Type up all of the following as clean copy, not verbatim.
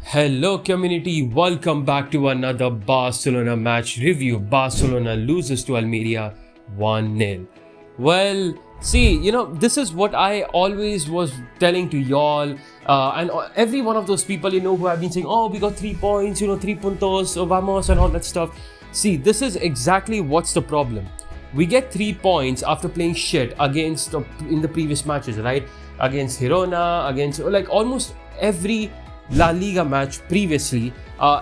Hello community, welcome back to another Barcelona match review. Barcelona loses to Almeria 1-0. Well, see, this is what I always was telling to y'all and every one of those people, who have been saying, oh, we got 3 points, 3 puntos, vamos and all that stuff. See, this is exactly what's the problem. We get 3 points after playing shit against in the previous matches, right? Against Girona, against almost every La Liga match previously,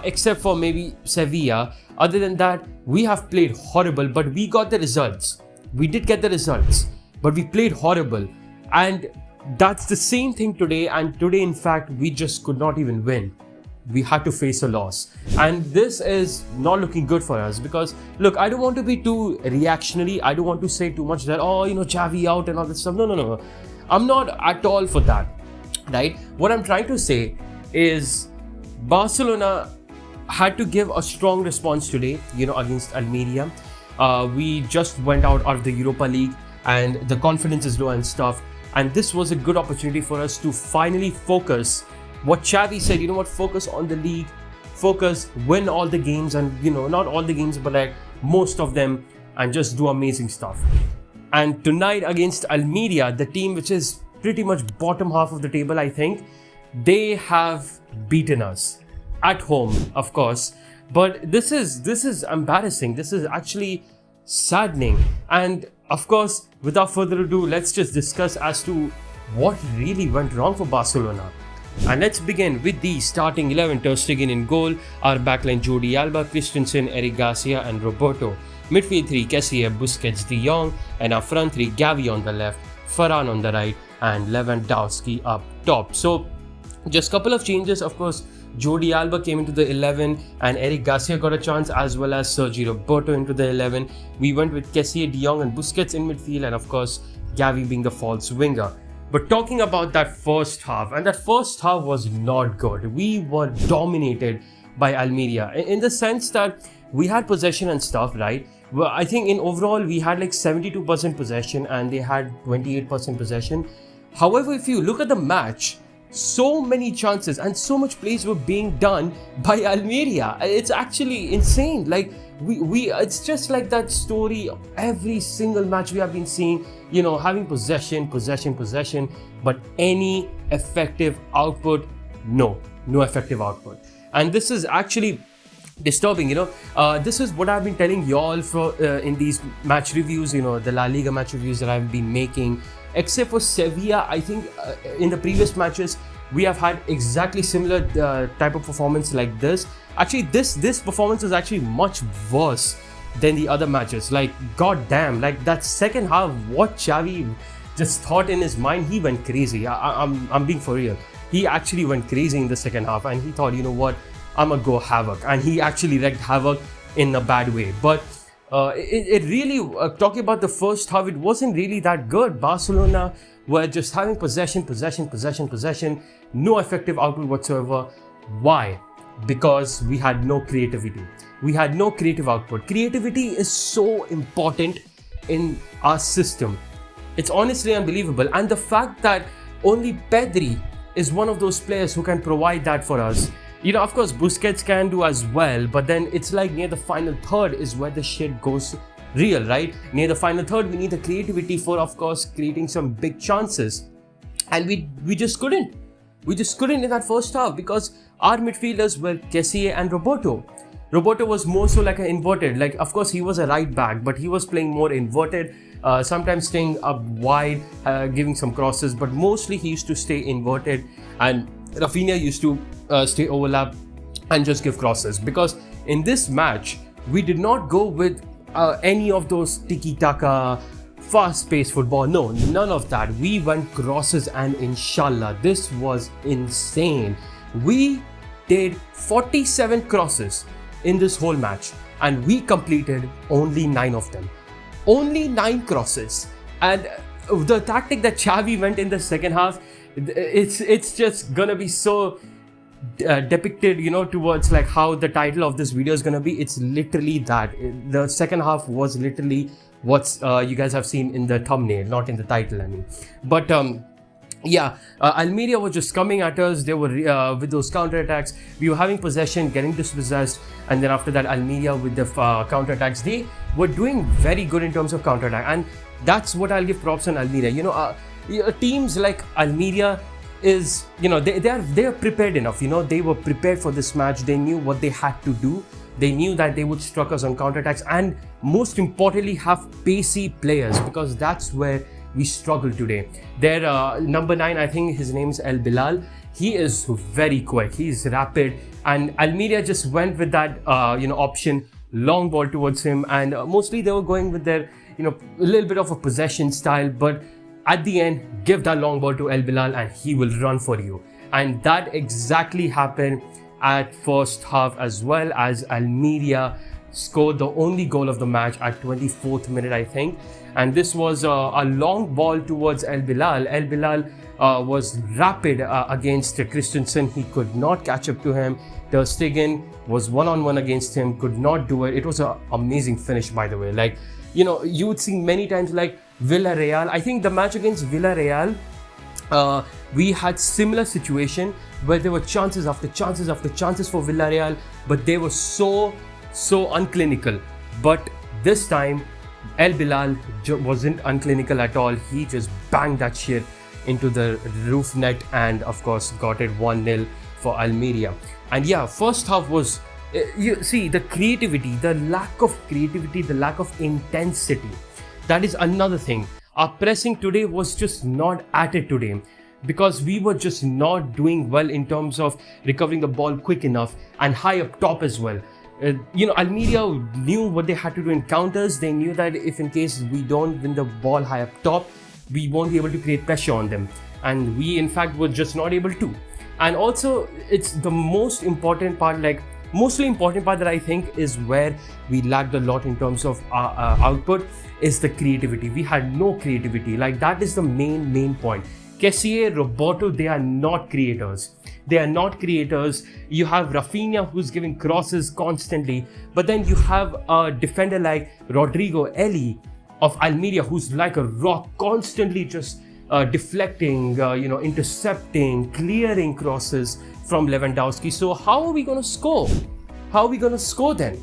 except for maybe Sevilla. Other than that, we have played horrible, but we got the results. We did get the results, but we played horrible. And that's the same thing today. And today, in fact, we just could not even win. We had to face a loss. And this is not looking good for us because, look, I don't want to be too reactionary. I don't want to say too much that, Xavi out and all that stuff. No. I'm not at all for that, right? What I'm trying to say is Barcelona had to give a strong response today, against Almeria. We just went out of the Europa League and the confidence is low and stuff. And this was a good opportunity for us to finally focus. What Xavi said, focus on the league, focus, win all the games and, not all the games, but most of them and just do amazing stuff. And tonight against Almeria, the team which is pretty much bottom half of the table, I think, they have beaten us at home, of course, but this is embarrassing. This is actually saddening. And of course, without further ado, let's just discuss as to what really went wrong for Barcelona. And let's begin with the starting 11. Ter Stegen in goal, our backline Jordi Alba, Christensen, Eric Garcia and Roberto. Midfield 3, Kessie, Busquets, De Jong, and our front 3, Gavi on the left, Ferran on the right and Lewandowski up top. So just a couple of changes. Of course, Jordi Alba came into the 11 and Eric Garcia got a chance, as well as Sergio Roberto into the 11. We went with Kessie, De Jong and Busquets in midfield, and of course Gavi being the false winger. But talking about that first half, and that first half was not good. We were dominated by Almeria in the sense that we had possession and stuff, right? Well, I think in overall we had 72% possession and they had 28% possession. However, if you look at the match, so many chances and so much plays were being done by Almeria. It's actually insane. We it's just like that story every single match we have been seeing, having possession, but any effective output, no effective output. And this is actually disturbing. This is what I've been telling y'all for in these match reviews, the La Liga match reviews that I've been making. Except for Sevilla, I think in the previous matches, we have had exactly similar type of performance like this. Actually, this performance is actually much worse than the other matches. Goddamn, that second half, what Xavi just thought in his mind, he went crazy. I'm being for real. He actually went crazy in the second half and he thought, what, I'm gonna go havoc. And he actually wreaked havoc in a bad way. But it really, talking about the first half, it wasn't really that good. Barcelona were just having possession, no effective output whatsoever. Why? Because we had no creativity. We had no creative output. Creativity is so important in our system. It's honestly unbelievable. And the fact that only Pedri is one of those players who can provide that for us. Of course, Busquets can do as well, but then it's near the final third is where the shit goes real, right? Near the final third, we need the creativity for, of course, creating some big chances. And we just couldn't. We just couldn't in that first half because our midfielders were Kessie and Roberto. Roberto was more so like an inverted. Of course, he was a right back, but he was playing more inverted, sometimes staying up wide, giving some crosses, but mostly he used to stay inverted. And Rafinha used to stay overlap and just give crosses, because in this match we did not go with any of those tiki-taka fast-paced football. No, none of that. We went crosses and inshallah. This was insane. We did 47 crosses in this whole match and we completed only 9 of them. Only 9 crosses. And the tactic that Xavi went in the second half, it's just gonna be so depicted, towards how the title of this video is gonna be. It's literally that. The second half was literally what's you guys have seen in the thumbnail, not in the title, I mean. But Almeria was just coming at us. They were with those counter attacks. We were having possession, getting dispossessed, and then after that, Almeria with the counter attacks. They were doing very good in terms of counter attack, and that's what I'll give props on Almeria. Teams like Almeria is, they are prepared enough. They were prepared for this match. They knew what they had to do. They knew that they would struck us on counter attacks, and most importantly, have pacey players, because that's where we struggle today. Their number 9, I think his name is El Bilal. He is very quick. He's rapid, and Almeria just went with that option, long ball towards him, and mostly they were going with their a little bit of a possession style, but at the end, give that long ball to El Bilal and he will run for you. And that exactly happened at first half, as well as Almeria scored the only goal of the match at 24th minute, I think. And this was a long ball towards El Bilal. El Bilal was rapid against Christensen. He could not catch up to him. Ter Stegen was one-on-one against him, could not do it. It was an amazing finish, by the way. You would see many times like Villarreal. I think the match against Villarreal, we had similar situation where there were chances after chances after chances for Villarreal, but they were so unclinical. But this time, El Bilal wasn't unclinical at all. He just banged that shit into the roof net and of course got it 1-0 for Almeria. And first half was, you see, the creativity, the lack of creativity, the lack of intensity. That is another thing. Our pressing today was just not at it today, because we were just not doing well in terms of recovering the ball quick enough and high up top as well. Almeria knew what they had to do in counters. They knew that if in case we don't win the ball high up top, we won't be able to create pressure on them. And we in fact were just not able to. And also, it's the most important part that I think is where we lacked a lot in terms of output, is the creativity. We had no creativity. That is the main point. Kessié, Roberto, they are not creators. You have Rafinha, who's giving crosses constantly, but then you have a defender like Rodrigo Eli of Almeria, who's like a rock, constantly just deflecting, intercepting, clearing crosses from Lewandowski. So how are we going to score? Then?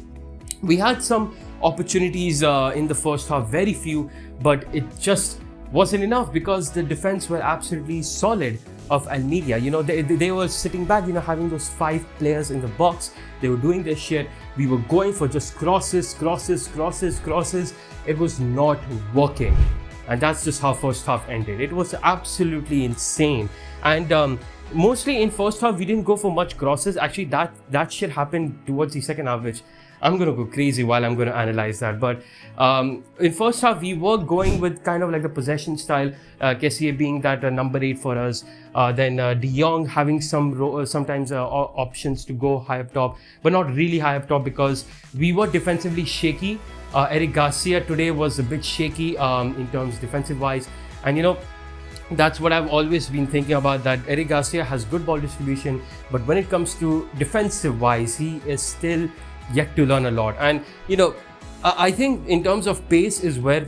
We had some opportunities in the first half, very few, but it just wasn't enough because the defense were absolutely solid of Almeria. They were sitting back, having those 5 players in the box. They were doing their shit. We were going for just crosses. It was not working. And that's just how first half ended. It was absolutely insane. And mostly in first half, we didn't go for much crosses. Actually, that shit happened towards the second half, which I'm going to go crazy while I'm going to analyze that. But in first half, we were going with kind of like the possession style, Kessié being that number 8 for us. Then De Jong having sometimes options to go high up top, but not really high up top because we were defensively shaky. Eric Garcia today was a bit shaky in terms defensive wise. And that's what I've always been thinking about, that Eric Garcia has good ball distribution, but when it comes to defensive wise, he is still yet to learn a lot. And I think in terms of pace is where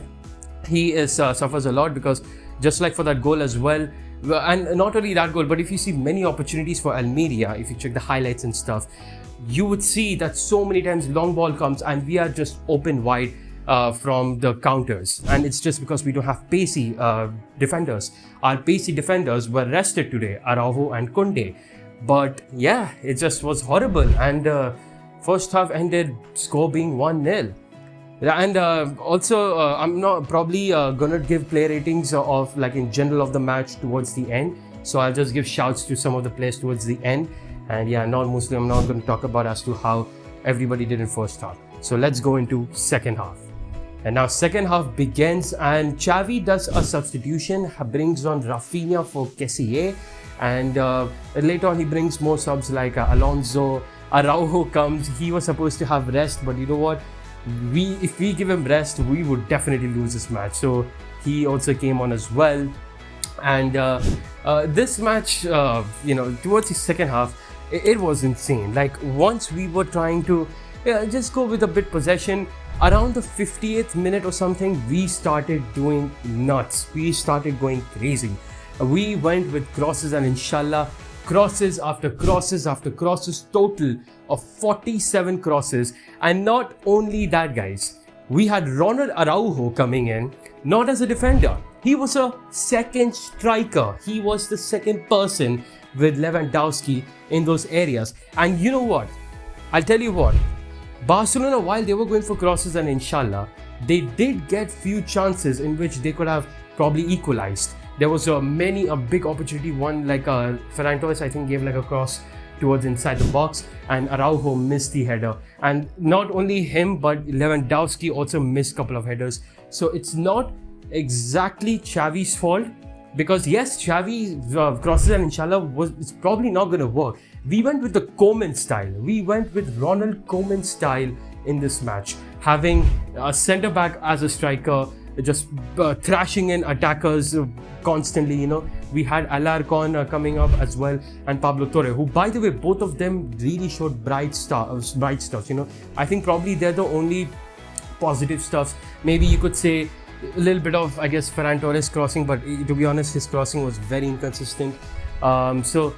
he is suffers a lot, because just like for that goal as well, and not only that goal, but if you see many opportunities for Almeria, if you check the highlights and stuff, you would see that so many times long ball comes and we are just open wide from the counters, and it's just because we don't have pacey defenders. Our pacey defenders were rested today, Araujo and Koundé. But it just was horrible, and first half ended score being 1-0. And also I'm not probably gonna give player ratings of in general of the match towards the end, so I'll just give shouts to some of the players towards the end. And mostly I'm not going to talk about as to how everybody did in first half. So let's go into second half. And now second half begins, and Xavi does a substitution, brings on Rafinha for Kessié, and later on he brings more subs like Alonso. Araujo comes. He was supposed to have rest, but you know what? If we give him rest, we would definitely lose this match. So he also came on as well. And this match, towards the second half, it was insane. Once we were trying to just go with a bit possession, around the 58th minute or something, we started doing nuts. We started going crazy. We went with crosses and inshallah, crosses after crosses after crosses, total of 47 crosses. And not only that, guys, we had Ronald Araujo coming in, not as a defender. He was a second striker. He was the second person with Lewandowski in those areas. And you know what? I'll tell you what. Barcelona, while they were going for crosses and inshallah, they did get few chances in which they could have probably equalized. There was a big opportunity. One like Ferran Torres, I think, gave like a cross towards inside the box, and Araujo missed the header. And not only him, but Lewandowski also missed a couple of headers. So it's not exactly Xavi's fault, because yes, Xavi crosses and inshallah it's probably not going to work. We went with the Koeman style. We went with Ronald Koeman style in this match, having a centre back as a striker, just thrashing in attackers constantly. You know, we had Alarcon coming up as well, and Pablo Torre, who, by the way, both of them really showed bright stuff. You know, I think probably they're the only positive stuff. Maybe you could say a little bit of, I guess, Ferran Torres crossing, but to be honest, his crossing was very inconsistent. So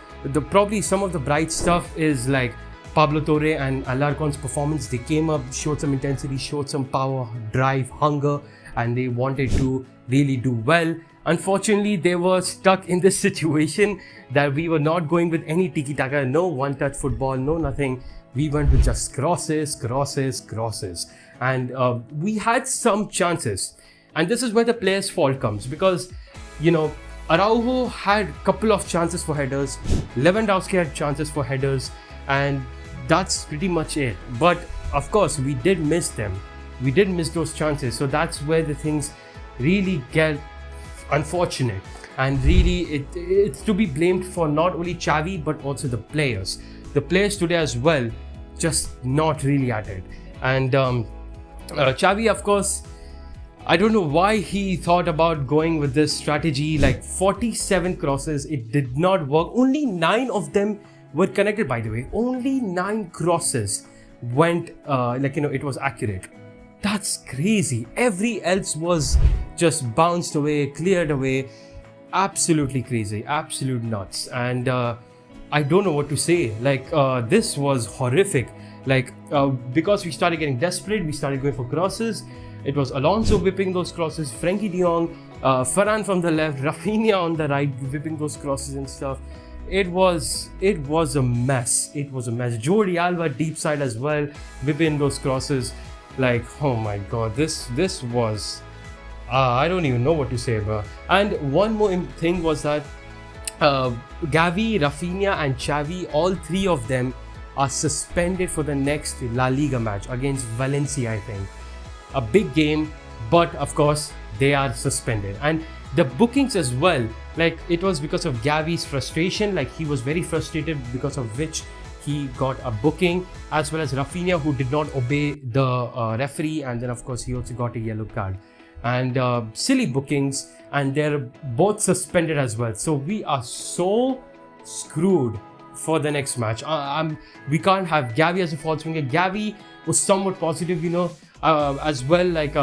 probably some of the bright stuff is like Pablo Torre and Alarcon's performance. They came up, showed some intensity, showed some power, drive, hunger, and they wanted to really do well. Unfortunately, they were stuck in this situation that we were not going with any tiki-taka, no one-touch football, no nothing. We went with just crosses. And we had some chances. And this is where the player's fault comes, because, you know, Araujo had a couple of chances for headers, Lewandowski had chances for headers, and that's pretty much it. But of course, we did miss them. We did miss those chances. So that's where the things really get unfortunate. And really, it's to be blamed for not only Xavi, but also the players. The players today as well, just not really at it. And Xavi, of course, I don't know why he thought about going with this strategy. Like 47 crosses, it did not work. Only 9 of them were connected, by the way. Only 9 crosses went, it was accurate. That's crazy. Every else was just bounced away, cleared away. Absolutely crazy, absolute nuts. And I don't know what to say. Like, this was horrific. Like, because we started getting desperate, we started going for crosses. It was Alonso whipping those crosses, Frenkie de Jong, Ferran from the left, Rafinha on the right, whipping those crosses and stuff. It was a mess. It was a mess. Jordi Alba deep side as well, whipping those crosses. Like, oh my god, this was, I don't even know what to say, bro. And one more thing was that Gavi, Rafinha and Xavi, all 3 of them are suspended for the next La Liga match against Valencia, I think. A big game, but of course they are suspended. And the bookings as well, like, it was because of Gavi's frustration. Like, he was very frustrated, because of which he got a booking, as well as Rafinha, who did not obey the referee, and then of course he also got a yellow card. And silly bookings, and they're both suspended as well. So we are so screwed for the next match. We can't have Gavi as a false winger. Gavi was somewhat positive, you know, as well, like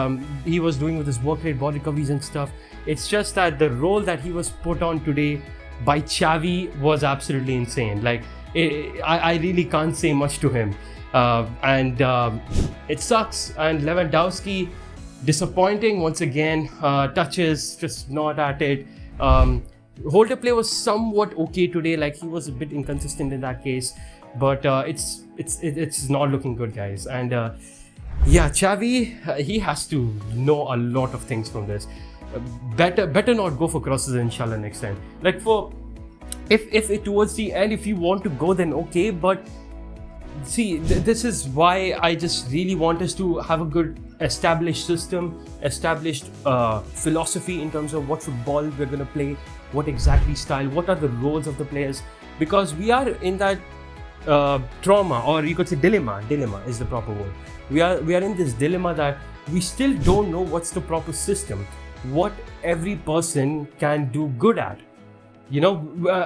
he was doing with his work rate, body recoveries and stuff. It's just that the role that he was put on today by Xavi was absolutely insane. Like, I really can't say much to him. It sucks. And Lewandowski, disappointing once again. Touches, just not at it. Holder play was somewhat okay today. Like, he was a bit inconsistent in that case. But it's not looking good, guys. And yeah, Xavi, he has to know a lot of things from this. Better not go for crosses, inshallah, next time. Like, for if it towards the end, if you want to go, then okay. But see, this is why I just really want us to have a good established system, established philosophy in terms of what football we're going to play, what exactly style, what are the roles of the players, because we are in that trauma, or you could say dilemma is the proper word. We are in this dilemma that we still don't know what's the proper system, what every person can do good at, you know.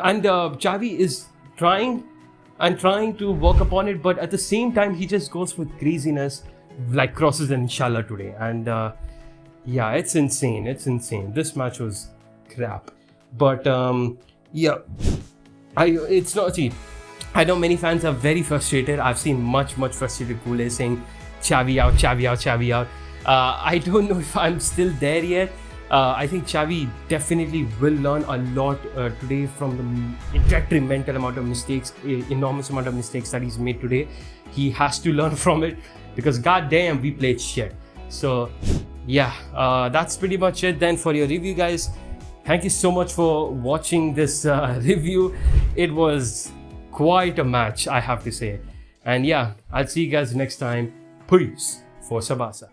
And Xavi is trying to work upon it, but at the same time he just goes with craziness like crosses and inshallah today. And yeah, it's insane. This match was crap. But yeah, it's not, see, I know many fans are very frustrated. I've seen much frustrated Kool saying Xavi out, Xavi out, Xavi out. I don't know if I'm still there yet. I think Xavi definitely will learn a lot today from the detrimental amount of mistakes, enormous amount of mistakes that he's made today. He has to learn from it, because goddamn, we played shit. So yeah, that's pretty much it then for your review, guys. Thank you so much for watching this review. It was quite a match, I have to say. And yeah, I'll see you guys next time. Peace. Forza Barca.